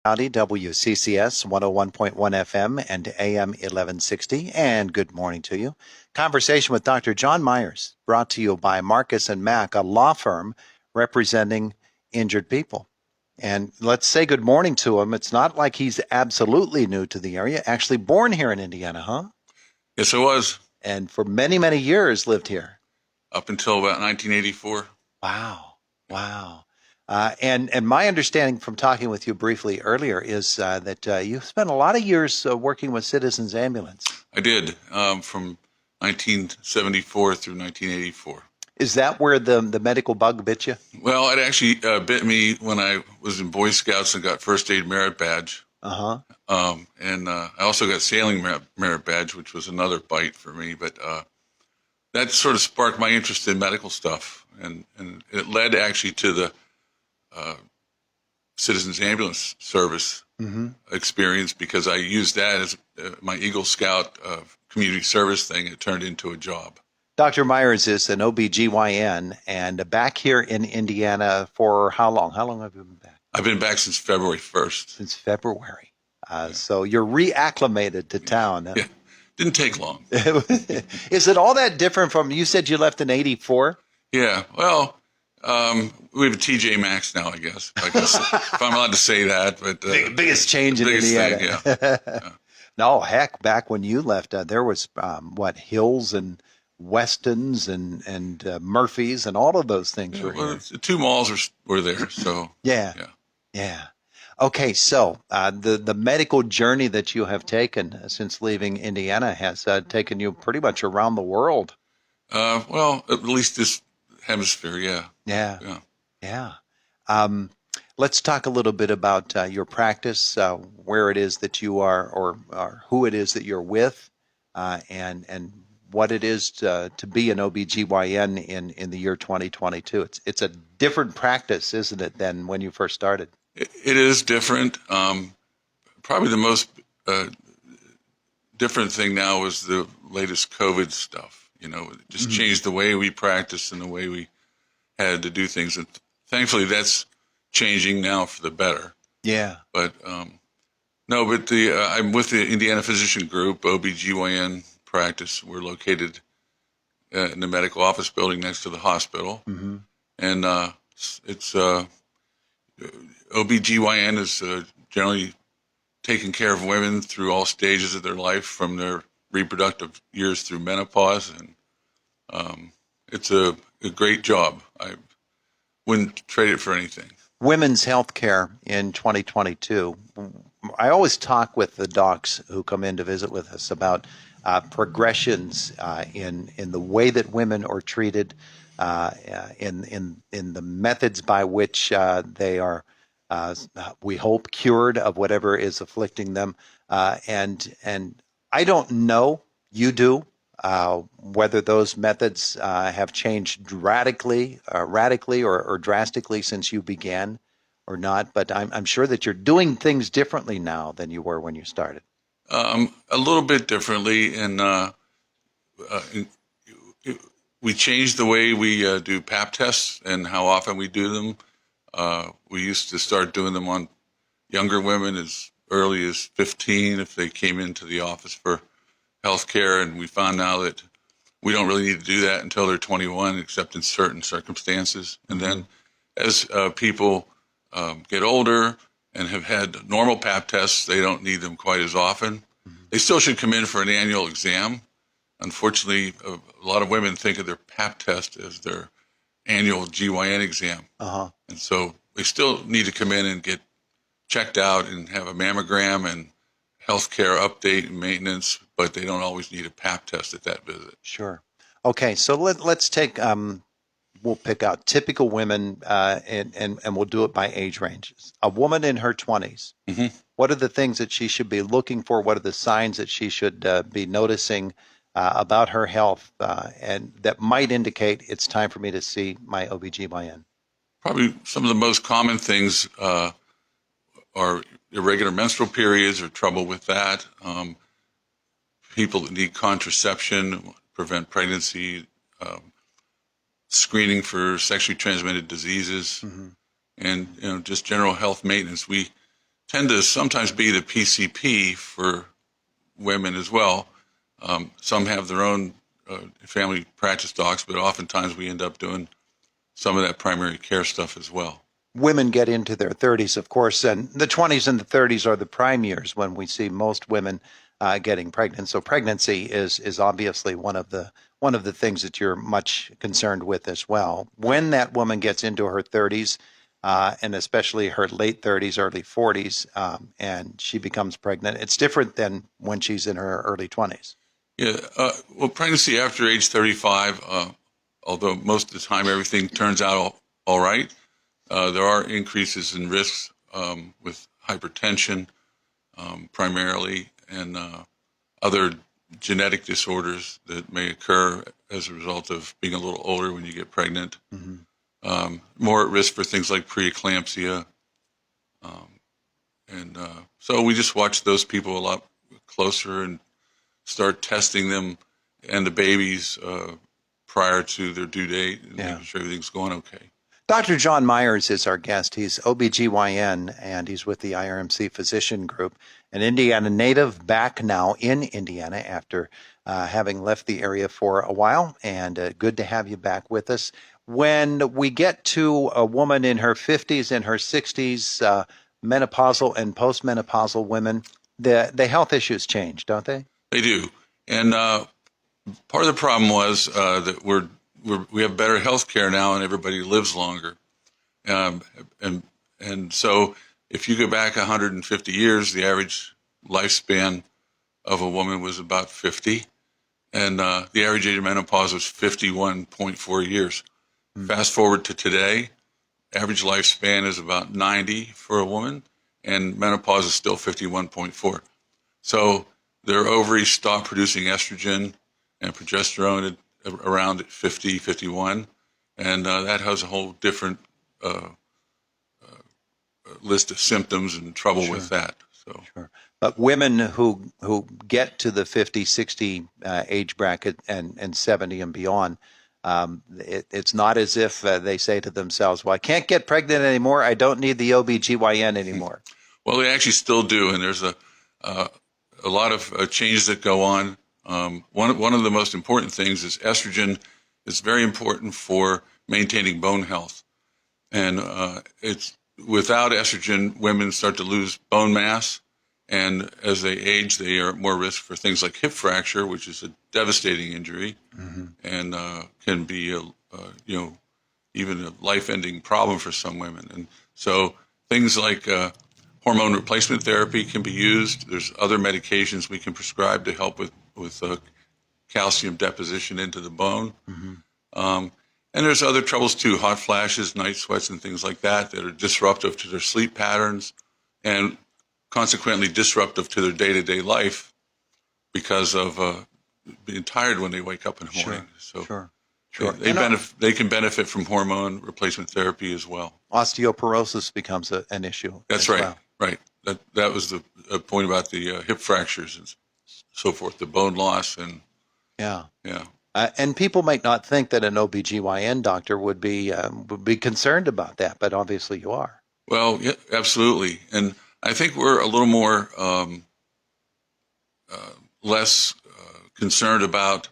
County, WCCS 101.1 FM and AM 1160. And good morning to you. Conversation with Dr. John Myers, brought to you by Marcus and Mack, a law firm representing injured people. And let's say good morning to him. It's not like he's absolutely new to the area. Actually born here in Indiana, huh? Yes, I was. And for many, many years lived here. Up until about 1984. Wow. Wow. And my understanding from talking with you briefly earlier is that you spent a lot of years working with Citizens Ambulance. I did, from 1974 through 1984. Is that where the medical bug bit you? Well, it actually bit me when I was in Boy Scouts and got first aid merit badge. And I also got sailing merit badge, which was another bite for me. But that sort of sparked my interest in medical stuff. And it led actually to the Citizens Ambulance Service experience, because I used that as my Eagle Scout community service thing. It turned into a job. Dr. Myers is an OB-GYN and back here in Indiana for how long? How long have you been back? I've been back since February 1st. Since February. So you're reacclimated to town. Yeah, didn't take long. Is it all that different from, you said you left in 84? Yeah, well, we have a TJ Maxx now, I guess, if I'm allowed to say that. But biggest change in Indiana. Thing, yeah. No, heck, back when you left, there was, Hills and Westons and Murphys and all of those things were here. The two malls were there, so. Yeah. Okay, so the medical journey that you have taken since leaving Indiana has taken you pretty much around the world. Well, at least this hemisphere, yeah. Let's talk a little bit about your practice, where it is that you are, or who it is that you're with, and what it is to be an OB-GYN in the year 2022. It's a different practice, isn't it, than when you first started? It is different. Probably the most different thing now is the latest COVID stuff. It just changed the way we practice and the way we had to do things. And thankfully, that's changing now for the better. Yeah. But no, but I'm with the Indiana Physician Group, OB-GYN practice. We're located in the medical office building next to the hospital. And it's OB-GYN is generally taking care of women through all stages of their life, from their reproductive years through menopause. And it's a great job. I wouldn't trade it for anything. Women's health care in 2022. I always talk with the docs who come in to visit with us about progressions in the way that women are treated, in the methods by which they are, we hope, cured of whatever is afflicting them. And I don't know, you do, whether those methods have changed radically or drastically since you began or not. But I'm sure that you're doing things differently now than you were when you started. A little bit differently, and we changed the way we do Pap tests and how often we do them. We used to start doing them on younger women as early as 15 if they came into the office for health care, and we found out that we don't really need to do that until they're 21, except in certain circumstances. And then as people get older and have had normal Pap tests, they don't need them quite as often. They still should come in for an annual exam. Unfortunately, a lot of women think of their Pap test as their annual GYN exam. And so they still need to come in and get checked out and have a mammogram and healthcare update and maintenance, but they don't always need a Pap test at that visit. Sure. Okay, so let's take, we'll pick out typical women and we'll do it by age ranges. A woman in her 20s, what are the things that she should be looking for? What are the signs that she should be noticing about her health and that might indicate it's time for me to see my OB-GYN? Probably some of the most common things are irregular menstrual periods or trouble with that. People that need contraception, prevent pregnancy, screening for sexually transmitted diseases, and just general health maintenance. We tend to sometimes be the PCP for women as well. Some have their own family practice docs, but oftentimes we end up doing some of that primary care stuff as well. Women get into their 30s, of course, and the 20s and the 30s are the prime years when we see most women getting pregnant. So pregnancy is obviously one of the things that you're much concerned with as well. When that woman gets into her 30s, and especially her late 30s, early 40s, and she becomes pregnant, it's different than when she's in her early 20s. Yeah, well, pregnancy after age 35, although most of the time everything turns out all right, there are increases in risks with hypertension primarily, and other genetic disorders that may occur as a result of being a little older when you get pregnant. Mm-hmm. More at risk for things like preeclampsia. So we just watch those people a lot closer and start testing them and the babies prior to their due date and making sure everything's going okay. Dr. John Myers is our guest. He's OB-GYN, and he's with the IRMC Physician Group, an Indiana native, back now in Indiana after having left the area for a while, and good to have you back with us. When we get to a woman in her 50s and her 60s, menopausal and postmenopausal women, the health issues change, don't they? They do. And part of the problem was that we have better health care now and everybody lives longer. And so if you go back 150 years, the average lifespan of a woman was about 50. And the average age of menopause was 51.4 years. Fast forward to today, average lifespan is about 90 for a woman, and menopause is still 51.4. So their ovaries stop producing estrogen and progesterone around 50, 51, and that has a whole different list of symptoms and trouble with that. So. Sure. But women who get to the 50, 60 age bracket and 70 and beyond, it's not as if they say to themselves, well, I can't get pregnant anymore. I don't need the OB-GYN anymore. Well, they actually still do, and there's a lot of changes that go on. One of the most important things is estrogen is very important for maintaining bone health. And it's without estrogen, women start to lose bone mass. And as they age, they are at more risk for things like hip fracture, which is a devastating injury, and can be even a life-ending problem for some women. And so things like hormone replacement therapy can be used. There's other medications we can prescribe to help with calcium deposition into the bone. And there's other troubles too, hot flashes, night sweats, and things like that are disruptive to their sleep patterns and consequently disruptive to their day-to-day life because of being tired when they wake up in the morning. Sure. They can benefit from hormone replacement therapy as well. Osteoporosis becomes an issue. That's right. Well. Right. That was the point about the hip fractures and so forth, the bone loss and yeah. Yeah. And people might not think that an OB-GYN doctor would be concerned about that, but obviously you are. Well, yeah, absolutely. And I think we're a little more less concerned about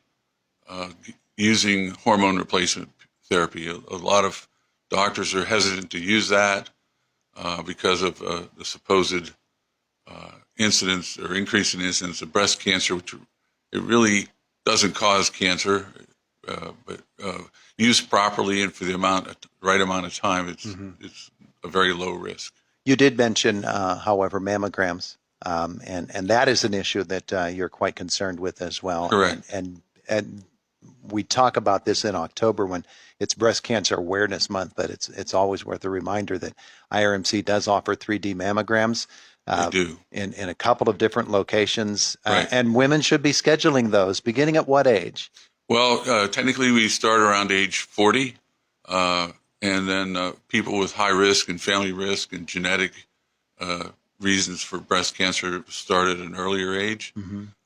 using hormone replacement therapy. A lot of doctors are hesitant to use that because of the supposed incidence or increase in incidence of breast cancer, which it really doesn't cause cancer, but used properly and for the right amount of time, it's a very low risk. You did mention, however, mammograms, and that is an issue that you're quite concerned with as well. Correct. And we talk about this in October when it's Breast Cancer Awareness Month, but it's always worth a reminder that IRMC does offer 3D mammograms. They do. In a couple of different locations, right. And women should be scheduling those. Beginning at what age? Well, technically we start around age 40, and then people with high risk and family risk and genetic reasons for breast cancer start at an earlier age.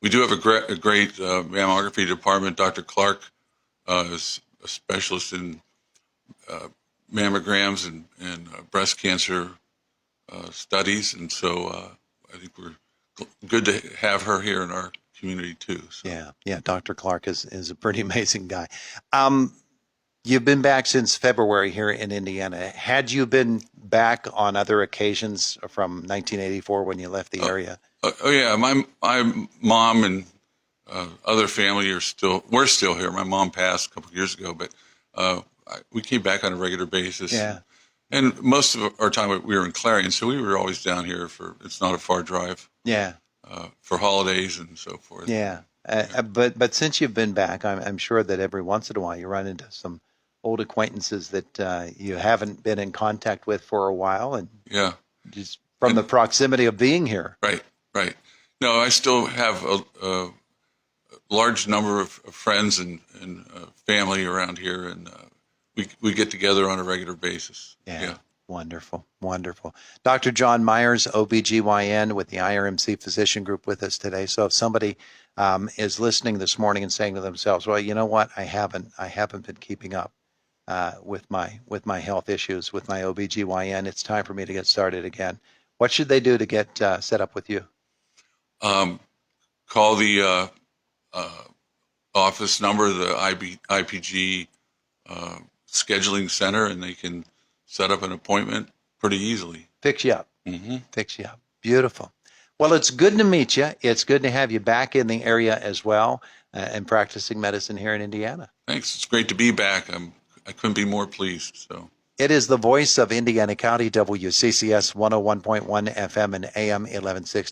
We do have a great mammography department. Dr. Clark is a specialist in mammograms and breast cancer studies, and so I think we're good to have her here in our community too. So. Yeah. Dr. Clark is a pretty amazing guy. You've been back since February here in Indiana. Had you been back on other occasions from 1984 when you left the area? Oh yeah, my mom and other family we're still here. My mom passed a couple of years ago, but we came back on a regular basis. Yeah. And most of our time we were in Clarion, so we were always down here it's not a far drive. Yeah. For holidays and so forth. Yeah. But since you've been back, I'm sure that every once in a while you run into some old acquaintances that you haven't been in contact with for a while, and just from the proximity of being here. Right. No, I still have a large number of friends and family around here, and we get together on a regular basis. Yeah. Wonderful. Dr. John Myers, OB-GYN with the IRMC Physician Group with us today. So if somebody is listening this morning and saying to themselves, well, you know what, I haven't been keeping up with my health issues, with my OB-GYN, it's time for me to get started again. What should they do to get set up with you? Call the office number, the IPG scheduling center, and they can set up an appointment pretty easily. Fix you up. Mm-hmm. Fix you up. Beautiful. Well, it's good to meet you. It's good to have you back in the area as well and practicing medicine here in Indiana. Thanks. It's great to be back. I couldn't be more pleased. So. It is the voice of Indiana County, WCCS 101.1 FM and AM 1160.